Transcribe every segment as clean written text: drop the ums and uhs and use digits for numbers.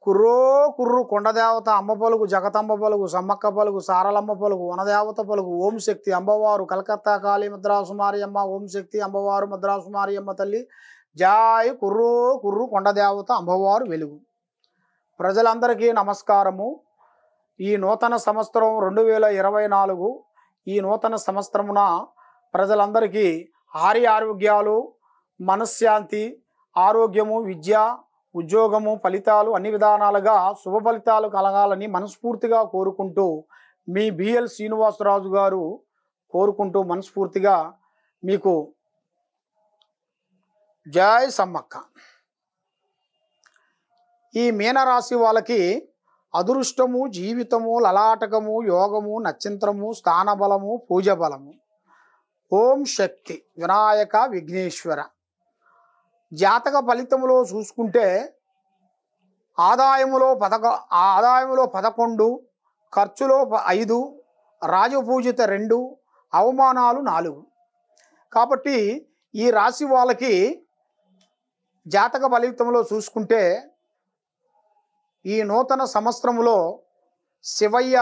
కుర్రో కుర్రు కొండదేవత అమ్మ పలుకు జగతంబ పలుకు సమ్మక్క పలుకు సారలమ్మ పలుకు వనదేవత పలుకు ఓం శక్తి అంబవారు కలకత్తా కాళీ మద్రాసు మారియమ్మ ఓం శక్తి అంబవారు మద్రాసు మారియమ్మ తల్లి జాయ్ కుర్రో కుర్రు కొండదేవత అమ్మవారు వెలుగు. ప్రజలందరికీ నమస్కారము. ఈ నూతన సంవత్సరం 2024 ఈ నూతన సంవత్సరమున ప్రజలందరికీ ఆరోగ్యాలు మనశ్శాంతి ఆరోగ్యము విద్య ఉద్యోగము ఫలితాలు అన్ని విధానాలుగా శుభ ఫలితాలు కలగాలని మనస్ఫూర్తిగా కోరుకుంటూ మీ బిఎల్ శ్రీనివాసరాజు గారు కోరుకుంటూ మనస్ఫూర్తిగా మీకు జై సమ్మక్క. ఈ మీనరాశి వాళ్ళకి అదృష్టము జీవితము లలాటకము యోగము నక్షత్రము స్థానబలము పూజ బలము. ఓం శక్తి వినాయక విఘ్నేశ్వర. జాతక ఫలితములో చూసుకుంటే ఆదాయములో 11, ఖర్చులో 5, రాజపూజిత 2, అవమానాలు 4. కాబట్టి ఈ రాశి వాళ్ళకి జాతక ఫలితంలో చూసుకుంటే ఈ నూతన సంవత్సరములో శివయ్య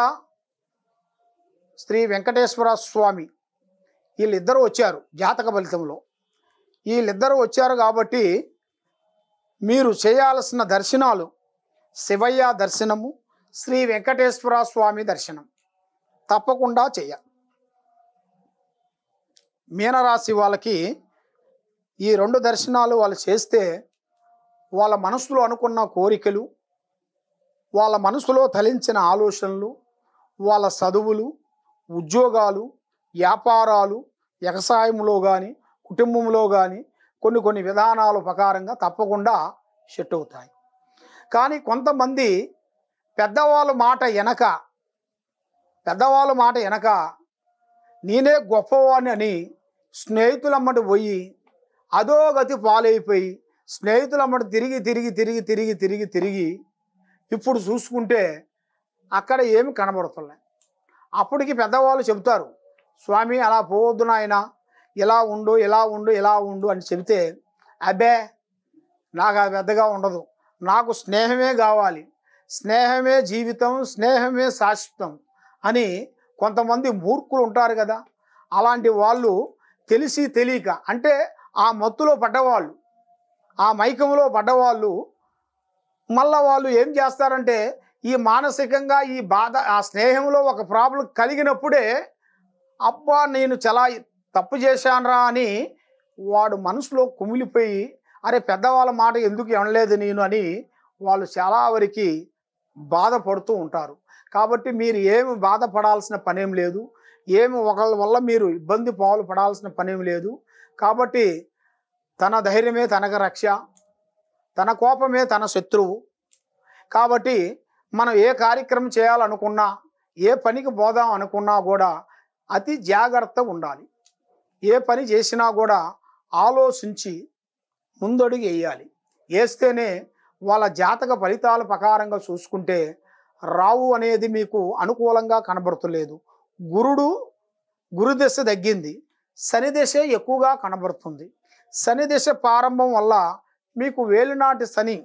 శ్రీ వెంకటేశ్వర స్వామి వీళ్ళిద్దరూ వచ్చారు. జాతక ఫలితంలో వీళ్ళిద్దరూ వచ్చారు కాబట్టి మీరు చేయాల్సిన దర్శనాలు శివయ్య దర్శనము శ్రీ వెంకటేశ్వర స్వామి దర్శనం తప్పకుండా చేయాలి. మీనరాశి వాళ్ళకి ఈ 2 దర్శనాలు వాళ్ళు చేస్తే వాళ్ళ మనసులో అనుకున్న కోరికలు వాళ్ళ మనసులో తలించిన ఆలోచనలు వాళ్ళ చదువులు ఉద్యోగాలు వ్యాపారాలు వ్యవసాయంలో కానీ కుటుంబంలో కానీ కొన్ని విధానాల ప్రకారంగా తప్పకుండా సెట్ అవుతాయి. కానీ కొంతమంది పెద్దవాళ్ళ మాట వెనక నేనే గొప్పవాడిని అని స్నేహితులమ్మటి పోయి అదో గతి పాలైపోయి స్నేహితులమ్మటి తిరిగి ఇప్పుడు చూసుకుంటే అక్కడ ఏమి కనబడుతున్నాయి. అప్పటికి పెద్దవాళ్ళు చెబుతారు, స్వామి అలా పోవద్దు నాయన, ఇలా ఉండు అని చెబితే అబ్బే నాకు అది పెద్దగా ఉండదు, నాకు స్నేహమే కావాలి, స్నేహమే జీవితం, స్నేహమే శాశ్వతం అని కొంతమంది మూర్ఖులు ఉంటారు కదా. అలాంటి వాళ్ళు తెలిసి తెలియక అంటే ఆ మత్తులో పడ్డవాళ్ళు ఆ మైకంలో పడ్డవాళ్ళు మళ్ళా వాళ్ళు ఏం చేస్తారంటే ఈ మానసికంగా ఈ బాధ ఆ స్నేహంలో ఒక ప్రాబ్లం కలిగినప్పుడే అబ్బా నేను చాలా తప్పు చేశానురా అని వాడు మనసులో కుమిలిపోయి అరే పెద్దవాళ్ళ మాట ఎందుకు వినలేదు నేను అని వాళ్ళు చాలా వరకు బాధపడుతూ ఉంటారు. కాబట్టి మీరు ఏమి బాధపడాల్సిన పనేం లేదు, ఏమి ఒకళ్ళ వల్ల మీరు ఇబ్బంది పాలు పడాల్సిన పనేం లేదు. కాబట్టి తన ధైర్యమే తనకు రక్ష, తన కోపమే తన శత్రువు. కాబట్టి మనం ఏ కార్యక్రమం చేయాలనుకున్నా ఏ పనికి పోదాం అనుకున్నా కూడా అతి జాగ్రత్త ఉండాలి. ఏ పని చేసినా కూడా ఆలోచించి ముందడుగు వేయాలి. వేస్తేనే వాళ్ళ జాతక ఫలితాల ప్రకారంగా చూసుకుంటే రావు అనేది మీకు అనుకూలంగా కనబడుతలేదు. గురుదశ తగ్గింది, శని దశ ఎక్కువగా కనబడుతుంది. శని దశ ప్రారంభం వల్ల మీకు వేలునాటి శని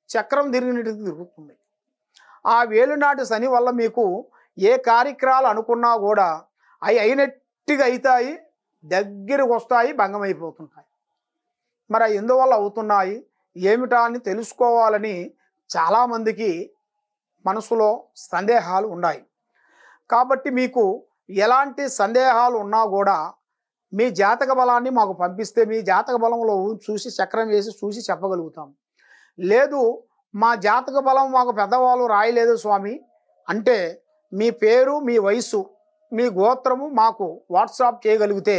చక్రం తిరుగుతుంది. ఆ వేలునాటి శని వల్ల మీకు ఏ కార్యక్రమాలు అనుకున్నా కూడా అవి అయినట్టుగా అవుతాయి, దగ్గరకు వస్తాయి, భంగమైపోతుంటాయి. మరి ఎందువల్ల అవుతున్నాయి ఏమిటా అని తెలుసుకోవాలని చాలామందికి మనసులో సందేహాలు ఉన్నాయి. కాబట్టి మీకు ఎలాంటి సందేహాలు ఉన్నా కూడా మీ జాతక బలాన్ని మాకు పంపిస్తే మీ జాతక బలంలో చూసి చక్రం వేసి చూసి చెప్పగలుగుతాం. లేదు మా జాతక బలం మాకు పెద్దవాళ్ళు రాయలేదు స్వామి అంటే మీ పేరు మీ వయసు మీ గోత్రము మాకు వాట్సాప్ చేయగలిగితే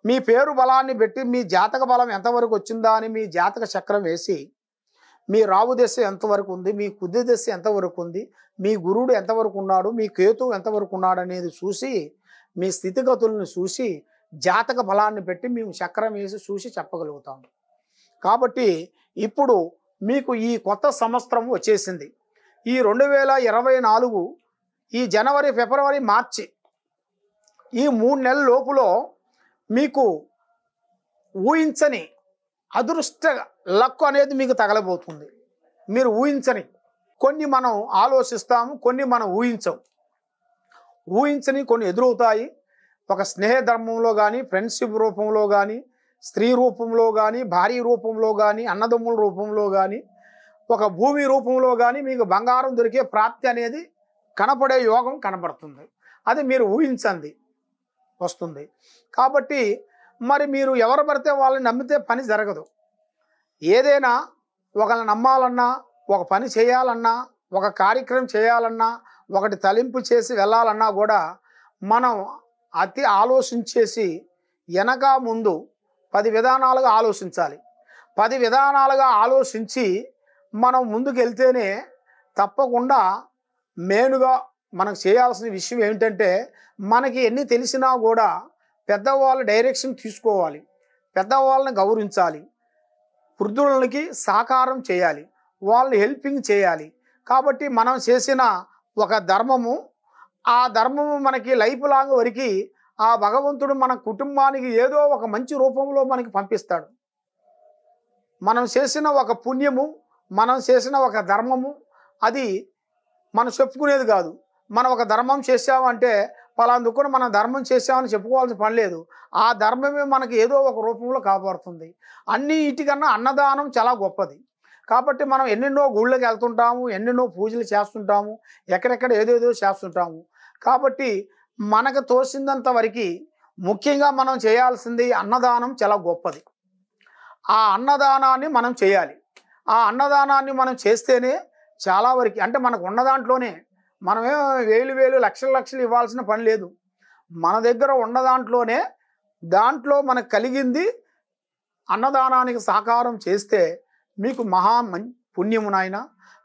మీ పేరు బలాన్ని పెట్టి మీ జాతక బలం ఎంతవరకు వచ్చిందా అని మీ జాతక చక్రం వేసి మీ రావు దశ ఎంతవరకు ఉంది, మీ కుది దశ ఎంతవరకు ఉంది, మీ గురుడు ఎంతవరకు ఉన్నాడు, మీ కేతువు ఎంతవరకు ఉన్నాడు అనేది చూసి మీ స్థితిగతులను చూసి జాతక బలాన్ని పెట్టి మేము చక్రం వేసి చూసి చెప్పగలుగుతాము. కాబట్టి ఇప్పుడు మీకు ఈ కొత్త సంవత్సరం వచ్చేసింది. ఈ 2024 ఈ జనవరి ఫిబ్రవరి మార్చి ఈ 3 నెలల లోపులో మీకు ఊహించని అదృష్ట లక్ అనేది మీకు తగలబోతుంది. మీరు ఊహించని కొన్ని మనం ఆలోచిస్తాము, కొన్ని మనం ఊహించం. ఊహించని కొన్ని ఎదురవుతాయి. ఒక స్నేహ ధర్మంలో కానీ, ఫ్రెండ్షిప్ రూపంలో కానీ, స్త్రీ రూపంలో కానీ, భార్య రూపంలో కానీ, అన్నదమ్ముల రూపంలో కానీ, ఒక భూమి రూపంలో కానీ మీకు బంగారం దొరికే ప్రాప్తి అనేది కనపడే యోగం కనపడుతుంది. అది మీరు ఊహించండి వస్తుంది. కాబట్టి మరి మీరు ఎవరు పడితే వాళ్ళని నమ్మితే పని జరగదు. ఏదైనా ఒకరిని నమ్మాలన్నా, ఒక పని చేయాలన్నా, ఒక కార్యక్రమం చేయాలన్నా, ఒకటి తలింపు చేసి వెళ్ళాలన్నా కూడా మనం అతి ఆలోచించేసి వెనక ముందు 10 విధానాలుగా ఆలోచించాలి. 10 విధానాలుగా ఆలోచించి మనం ముందుకు వెళ్తేనే తప్పకుండా మెయిన్గా మనకు చేయాల్సిన విషయం ఏమిటంటే, మనకి ఎన్ని తెలిసినా కూడా పెద్దవాళ్ళ డైరెక్షన్ తీసుకోవాలి, పెద్దవాళ్ళని గౌరవించాలి, వృద్ధులకి సహకారం చేయాలి, వాళ్ళని హెల్పింగ్ చేయాలి. కాబట్టి మనం చేసిన ఒక ధర్మము, ఆ ధర్మము మనకి లైఫ్ లాంగ్ వరకు ఆ భగవంతుడు మన కుటుంబానికి ఏదో ఒక మంచి రూపంలో మనకి పంపిస్తాడు. మనం చేసిన ఒక పుణ్యము, మనం చేసిన ఒక ధర్మము అది మనం చెప్పుకునేది కాదు. మనం ఒక ధర్మం చేసామంటే పలాందుకుని మనం ధర్మం చేసామని చెప్పుకోవాల్సిన పని లేదు. ఆ ధర్మమే మనకి ఏదో ఒక రూపంలో కాపాడుతుంది. అన్నిటికన్నా అన్నదానం చాలా గొప్పది. కాబట్టి మనం ఎన్నెన్నో గుళ్ళకి వెళ్తుంటాము, ఎన్నెన్నో పూజలు చేస్తుంటాము, ఎక్కడెక్కడ ఏదేదో చేస్తుంటాము. కాబట్టి మనకు తోసిందంత వరకు ముఖ్యంగా మనం చేయాల్సింది అన్నదానం చాలా గొప్పది. ఆ అన్నదానాన్ని మనం చేయాలి. ఆ అన్నదానాన్ని మనం చేస్తేనే చాలా వరకు, అంటే మనకు ఉన్న దాంట్లోనే మనమే వేలు లక్షలు ఇవ్వాల్సిన పని లేదు. మన దగ్గర ఉన్న దాంట్లో మనకు కలిగింది అన్నదానానికి సహకారం చేస్తే మీకు మహా పుణ్యము నాయన,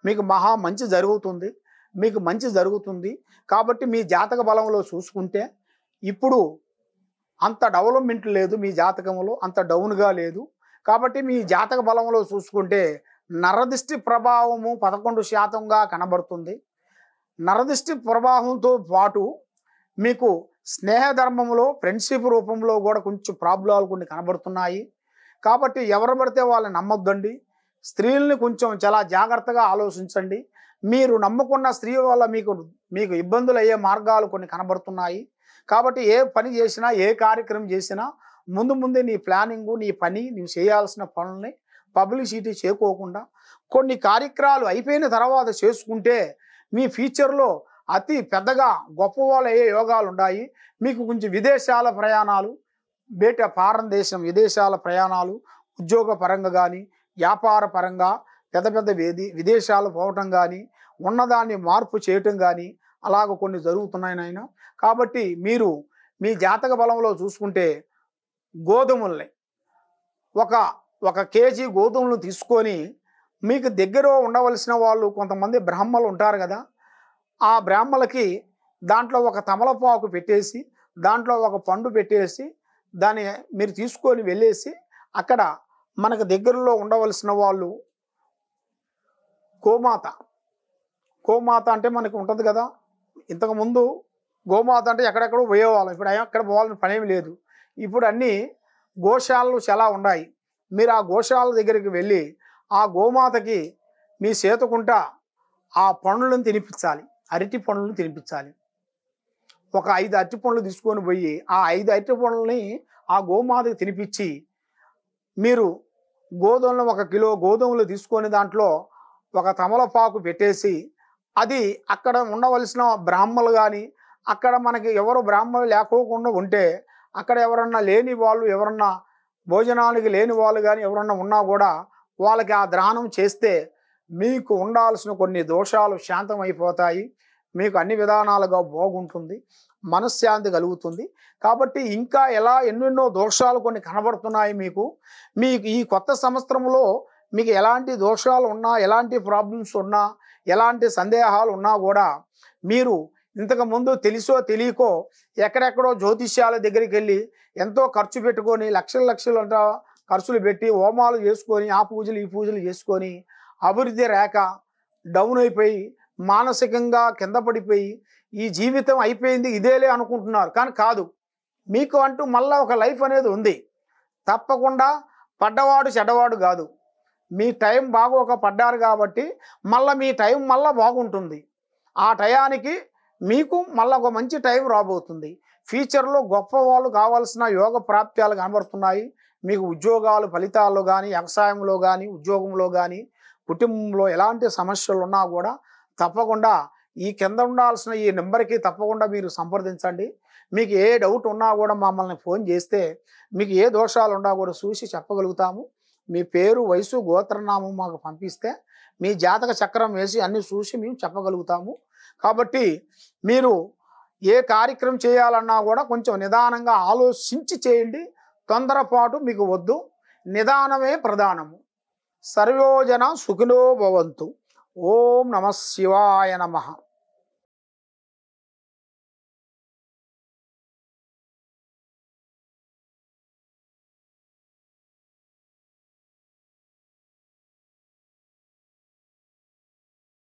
మీకు మహా మంచి జరుగుతుంది, మీకు మంచి జరుగుతుంది. కాబట్టి మీ జాతక బలంలో చూసుకుంటే ఇప్పుడు అంత డెవలప్మెంట్ లేదు, మీ జాతకంలో అంత డౌన్గా లేదు. కాబట్టి మీ జాతక బలంలో చూసుకుంటే నరదిష్టి ప్రభావము 11% కనబడుతుంది. నరదిష్టి ప్రభావంతో పాటు మీకు స్నేహధర్మంలో, ఫ్రెండ్షిప్ రూపంలో కూడా కొంచెం ప్రాబ్లాలు కొన్ని కనబడుతున్నాయి. కాబట్టి ఎవరు పడితే వాళ్ళని నమ్మొద్దండి. స్త్రీలని కొంచెం చాలా జాగ్రత్తగా ఆలోచించండి. మీరు నమ్ముకున్న స్త్రీ వల్ల మీకు ఇబ్బందులు అయ్యే మార్గాలు కొన్ని కనబడుతున్నాయి. కాబట్టి ఏ పని చేసినా, ఏ కార్యక్రమం చేసినా ముందే నీ ప్లానింగు, నీ పని, నీవు చేయాల్సిన పనుల్ని పబ్లిసిటీ చేయకోకుండా కొన్ని కార్యక్రమాలు అయిపోయిన తర్వాత చేసుకుంటే మీ ఫ్యూచర్లో అతి పెద్దగా గొప్పవాళ్ళు అయ్యే యోగాలు ఉన్నాయి. మీకు కొంచెం విదేశాల ప్రయాణాలు, ఫారెన్ దేశం విదేశాల ప్రయాణాలు, ఉద్యోగ పరంగా కానీ, వ్యాపార పరంగా పెద్ద విదేశాలు పోవటం కానీ, ఉన్నదాన్ని మార్పు చేయటం కానీ అలాగ కొన్ని జరుగుతున్నాయి నాయన. కాబట్టి మీరు మీ జాతక బలంలో చూసుకుంటే గోధుమల్ని ఒక కేజీ గోధుమలు తీసుకొని, మీకు దగ్గర ఉండవలసిన వాళ్ళు కొంతమంది బ్రాహ్మలు ఉంటారు కదా, ఆ బ్రాహ్మలకి దాంట్లో ఒక తమలపాకు పెట్టేసి, దాంట్లో ఒక పండు పెట్టేసి, దాన్ని మీరు తీసుకొని వెళ్ళేసి అక్కడ మనకు దగ్గరలో ఉండవలసిన వాళ్ళు గోమాత అంటే మనకు ఉంటుంది కదా. ఇంతకుముందు గోమాత అంటే ఎక్కడెక్కడో పోయేవాళ్ళం, ఇప్పుడు ఎక్కడ పోవాలని పనేమి లేదు. ఇప్పుడు అన్నీ గోశాలలు చాలా ఉన్నాయి. మీరు ఆ గోశాల దగ్గరికి వెళ్ళి ఆ గోమాతకి మీ చేతుకుంట ఆ పండ్లను తినిపించాలి, అరటి పండ్లను తినిపించాలి. ఒక 5 అరటి పండ్లు తీసుకొని పోయి ఆ 5 అరటి పండ్లని ఆ గోమాతకి తినిపించి, మీరు గోధుమలు 1 కిలో గోధుమలు తీసుకొని దాంట్లో ఒక తమలపాకు పెట్టేసి, అది అక్కడ ఉండవలసిన బ్రాహ్మలు కానీ, అక్కడ మనకి ఎవరు బ్రాహ్మణులు లేకోకుండా ఉంటే, అక్కడ ఎవరన్నా లేని వాళ్ళు, ఎవరన్నా భోజనానికి లేని వాళ్ళు కానీ ఎవరన్నా ఉన్నా కూడా వాళ్ళకి ఆ దానం చేస్తే మీకు ఉండాల్సిన కొన్ని దోషాలు శాంతమైపోతాయి. మీకు అన్ని విధానాలుగా బాగుంటుంది, మనశ్శాంతి కలుగుతుంది. కాబట్టి ఇంకా ఎన్నెన్నో దోషాలు కొన్ని కనబడుతున్నాయి మీకు ఈ కొత్త సంవత్సరంలో. మీకు ఎలాంటి దోషాలు ఉన్నా, ఎలాంటి ప్రాబ్లమ్స్ ఉన్నా, ఎలాంటి సందేహాలు ఉన్నా కూడా మీరు ఇంతకుముందు తెలుసో తెలియకో ఎక్కడెక్కడో జ్యోతిష్యాల దగ్గరికి వెళ్ళి ఎంతో ఖర్చు పెట్టుకొని లక్షలు అంట ఖర్చులు పెట్టి హోమాలు చేసుకొని, ఆ పూజలు ఈ పూజలు చేసుకొని అభివృద్ధి రేఖ డౌన్ అయిపోయి మానసికంగా కింద పడిపోయి ఈ జీవితం అయిపోయింది ఇదేలే అనుకుంటున్నారు. కానీ కాదు, మీకు అంటూ మళ్ళీ ఒక లైఫ్ అనేది ఉంది. తప్పకుండా పడ్డవాడు చెడ్డవాడు కాదు. మీ టైం బాగోక పడ్డారు కాబట్టి మళ్ళీ మీ టైం మళ్ళీ బాగుంటుంది. ఆ టయానికి మీకు మళ్ళీ ఒక మంచి టైం రాబోతుంది. ఫ్యూచర్లో గొప్ప వాళ్ళు కావాల్సిన యోగ ప్రాప్త్యాలు కనబడుతున్నాయి. మీకు ఉద్యోగాలు ఫలితాల్లో కానీ, వ్యవసాయంలో కానీ, ఉద్యోగంలో కానీ, కుటుంబంలో ఎలాంటి సమస్యలు ఉన్నా కూడా తప్పకుండా ఈ కింద ఉండాల్సిన ఈ నెంబర్కి తప్పకుండా మీరు సంప్రదించండి. మీకు ఏ డౌట్ ఉన్నా కూడా మమ్మల్ని ఫోన్ చేస్తే మీకు ఏ దోషాలు ఉన్నా కూడా చూసి చెప్పగలుగుతాము. మీ పేరు, వయసు, గోత్రనామం మాకు పంపిస్తే మీ జాతక చక్రం వేసి అన్నీ చూసి మేము చెప్పగలుగుతాము. కాబట్టి మీరు ఏ కార్యక్రమం చేయాలన్నా కూడా కొంచెం నిదానంగా ఆలోచించి చేయండి. తొందరపాటు మీకు వద్దు. నిదానమే ప్రధానము. సర్వోజన సుఖినో భవంతు. ఓం నమః శివాయ నమః.